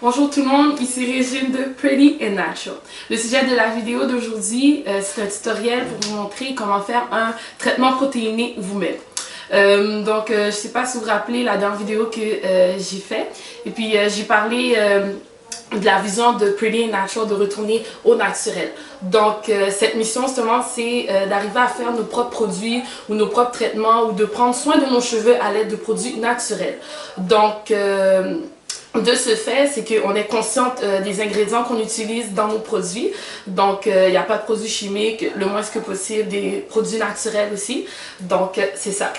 Bonjour tout le monde, ici Régine de Pretty and Natural. Le sujet de la vidéo d'aujourd'hui, c'est un tutoriel pour vous montrer comment faire un traitement protéiné vous-même. Je sais pas si vous vous rappelez la dernière vidéo que j'ai fait. Et puis j'ai parlé de la vision de Pretty and Natural, de retourner au naturel. Donc cette mission justement c'est d'arriver à faire nos propres produits ou nos propres traitements ou de prendre soin de nos cheveux à l'aide de produits naturels. Donc de ce fait, c'est qu'on est consciente des ingrédients qu'on utilise dans nos produits. Donc, il n'y a pas de produits chimiques, le moins que possible, des produits naturels aussi. Donc, c'est ça.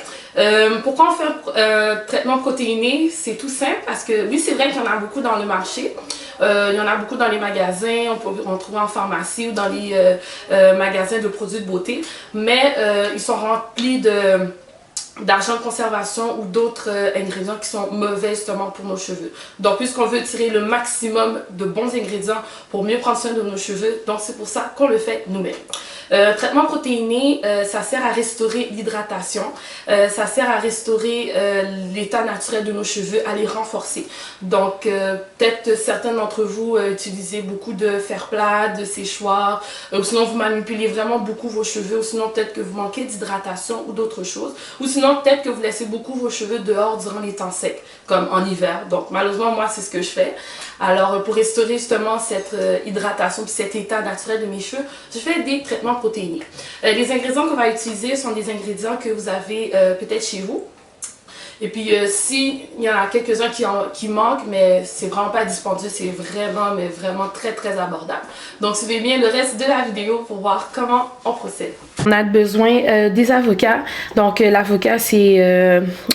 Pourquoi on fait un traitement protéiné? C'est tout simple parce que oui, c'est vrai qu'il y en a beaucoup dans le marché. Il y en a beaucoup dans les magasins, on peut en trouver en pharmacie ou dans les magasins de produits de beauté. Mais ils sont remplis d'argent de conservation ou d'autres ingrédients qui sont mauvais justement pour nos cheveux. Donc puisqu'on veut tirer le maximum de bons ingrédients pour mieux prendre soin de nos cheveux, donc c'est pour ça qu'on le fait nous-mêmes. Traitement protéiné, ça sert à restaurer l'hydratation, ça sert à restaurer l'état naturel de nos cheveux, à les renforcer. Donc peut-être certains d'entre vous utilisez beaucoup de fer plat, de séchoir, ou sinon vous manipulez vraiment beaucoup vos cheveux, ou sinon peut-être que vous manquez d'hydratation ou d'autres choses, ou sinon peut-être que vous laissez beaucoup vos cheveux dehors durant les temps secs, comme en hiver. Donc malheureusement moi c'est ce que je fais. Alors pour restaurer justement cette hydratation et cet état naturel de mes cheveux, je fais des traitements protéinés. Les ingrédients qu'on va utiliser sont des ingrédients que vous avez peut-être chez vous. Et puis, si il y en a quelques-uns qui manquent, mais c'est vraiment pas dispendieux, c'est vraiment très abordable. Donc, suivez bien le reste de la vidéo pour voir comment on procède. On a besoin des avocats. Donc, l'avocat, c'est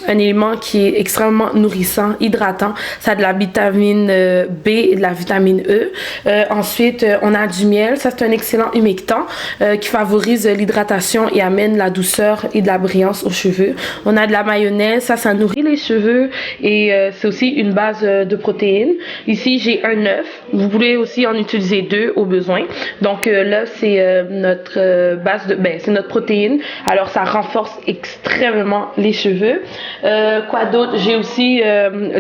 un élément qui est extrêmement nourrissant, hydratant. Ça a de la vitamine B et de la vitamine E. Ensuite, on a du miel. Ça, c'est un excellent humectant qui favorise l'hydratation et amène la douceur et de la brillance aux cheveux. On a de la mayonnaise. Ça nourrit les cheveux et c'est aussi une base de protéines. Ici, j'ai un œuf. Vous pouvez aussi en utiliser deux au besoin. Donc, l'œuf, c'est notre base de... c'est notre protéine. Alors, ça renforce extrêmement les cheveux. Quoi d'autre? J'ai aussi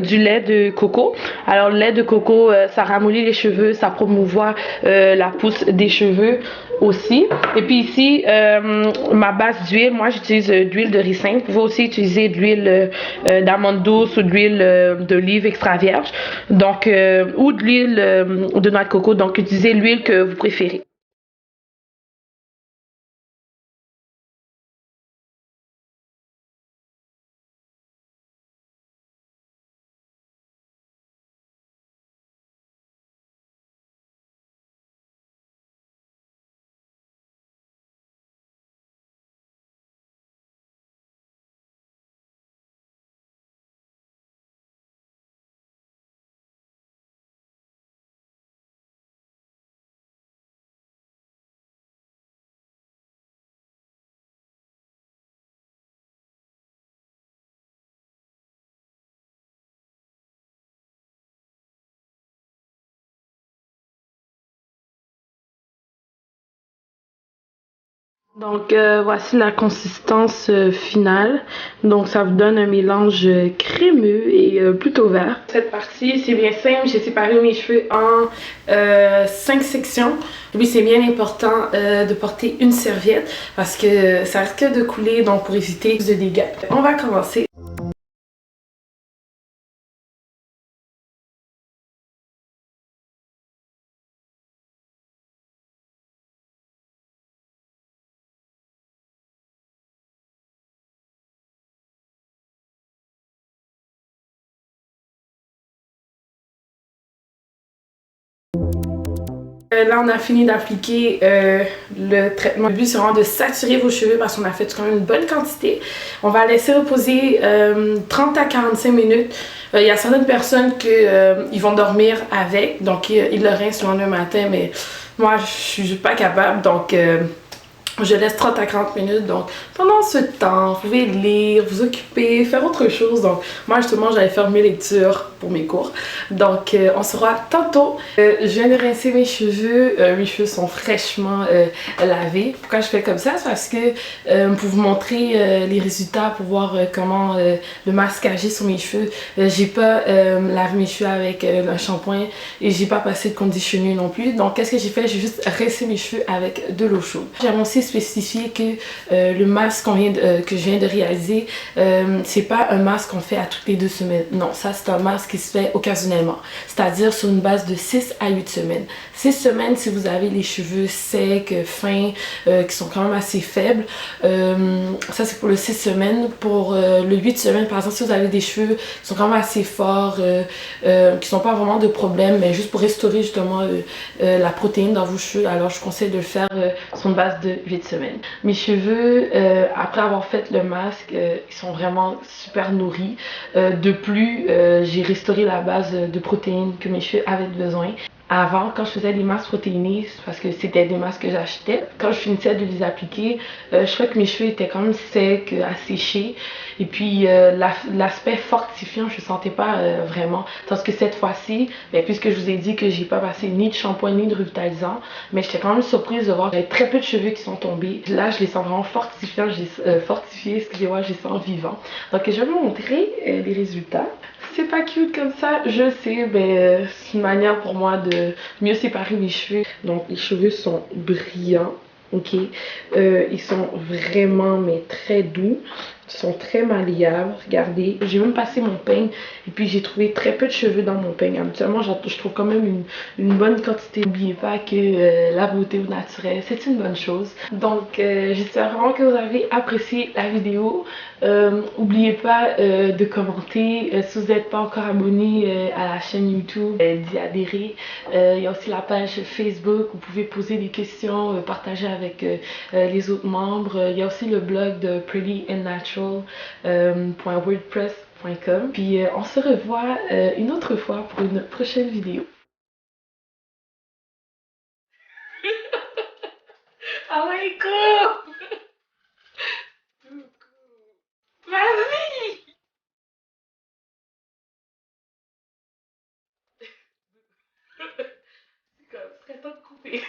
du lait de coco. Alors, le lait de coco, ça ramollit les cheveux, ça promouvoit la pousse des cheveux aussi. Et puis ici, ma base d'huile, moi j'utilise d'huile de ricin. Vous pouvez aussi utiliser de l'huile d'amande douce ou de l'huile d'olive extra vierge. Donc, ou de l'huile de noix de coco. Donc, utilisez l'huile que vous préférez. Donc voici la consistance finale. Donc ça vous donne un mélange crémeux et plutôt vert. Cette partie c'est bien simple, j'ai séparé mes cheveux en 5 sections. Oui, c'est bien important de porter une serviette parce que ça risque de couler, donc pour éviter de dégâts. On va commencer. Là, on a fini d'appliquer le traitement. Le but, c'est vraiment de saturer vos cheveux parce qu'on a fait quand même une bonne quantité. On va laisser reposer 30 à 45 minutes. Il y a certaines personnes qui vont dormir avec, donc ils le rincent le lendemain matin, mais moi, je suis pas capable, donc Je laisse 30 à 40 minutes, donc pendant ce temps, vous pouvez lire, vous occuper, faire autre chose. Donc moi justement, j'allais faire mes lectures pour mes cours. Donc on se revoit tantôt. Je viens de rincer mes cheveux sont fraîchement lavés. Pourquoi je fais comme ça? C'est parce que pour vous montrer les résultats, pour voir comment le masque agit sur mes cheveux, j'ai pas lavé mes cheveux avec un shampoing et j'ai pas passé de conditionner non plus. Donc qu'est-ce que j'ai fait? J'ai juste rincé mes cheveux avec de l'eau chaude. J'aimerais aussi spécifier que le masque que je viens de réaliser, c'est pas un masque qu'on fait à toutes les 2 semaines. Non, ça c'est un masque qui se fait occasionnellement, c'est-à-dire sur une base de 6 à 8 semaines. 6 semaines si vous avez les cheveux secs, fins, qui sont quand même assez faibles. Ça c'est pour le 6 semaines. Pour le 8 semaines, par exemple, si vous avez des cheveux qui sont quand même assez forts, qui sont pas vraiment de problème, mais juste pour restaurer justement la protéine dans vos cheveux, alors je conseille de le faire sur une base de 8 semaines. Mes cheveux, après avoir fait le masque, ils sont vraiment super nourris. De plus, j'ai restauré la base de protéines que mes cheveux avaient besoin. Avant, quand je faisais des masques protéinés, parce que c'était des masques que j'achetais, quand je finissais de les appliquer, je trouvais que mes cheveux étaient quand même secs, asséchés. Et puis, l'aspect fortifiant, je ne sentais pas vraiment. Tandis que cette fois-ci, puisque je vous ai dit que j'ai pas passé ni de shampoing ni de revitalisant, mais j'étais quand même surprise de voir que j'avais très peu de cheveux qui sont tombés. Là, je les sens vraiment fortifiants, fortifiés, excusez-moi, je les sens vivants. Donc, je vais vous montrer les résultats. C'est pas cute comme ça, je sais, mais c'est une manière pour moi de mieux séparer mes cheveux. Donc les cheveux sont brillants, ok? Ils sont vraiment, mais très doux. Ils sont très malléables, regardez. J'ai même passé mon peigne et puis j'ai trouvé très peu de cheveux dans mon peigne. Habituellement, je trouve quand même une bonne quantité. N'oubliez pas que la beauté au naturel, c'est une bonne chose. Donc, j'espère vraiment que vous avez apprécié la vidéo. N'oubliez pas de commenter. Si vous n'êtes pas encore abonné à la chaîne YouTube, d'y adhérer. Il y a aussi la page Facebook. Vous pouvez poser des questions, partager avec les autres membres. Il y a aussi le blog de Pretty and Natural.wordpress.com. Puis on se revoit une autre fois pour une prochaine vidéo. Oh my god! Vas-y! C'est comme, ce serait temps de couper.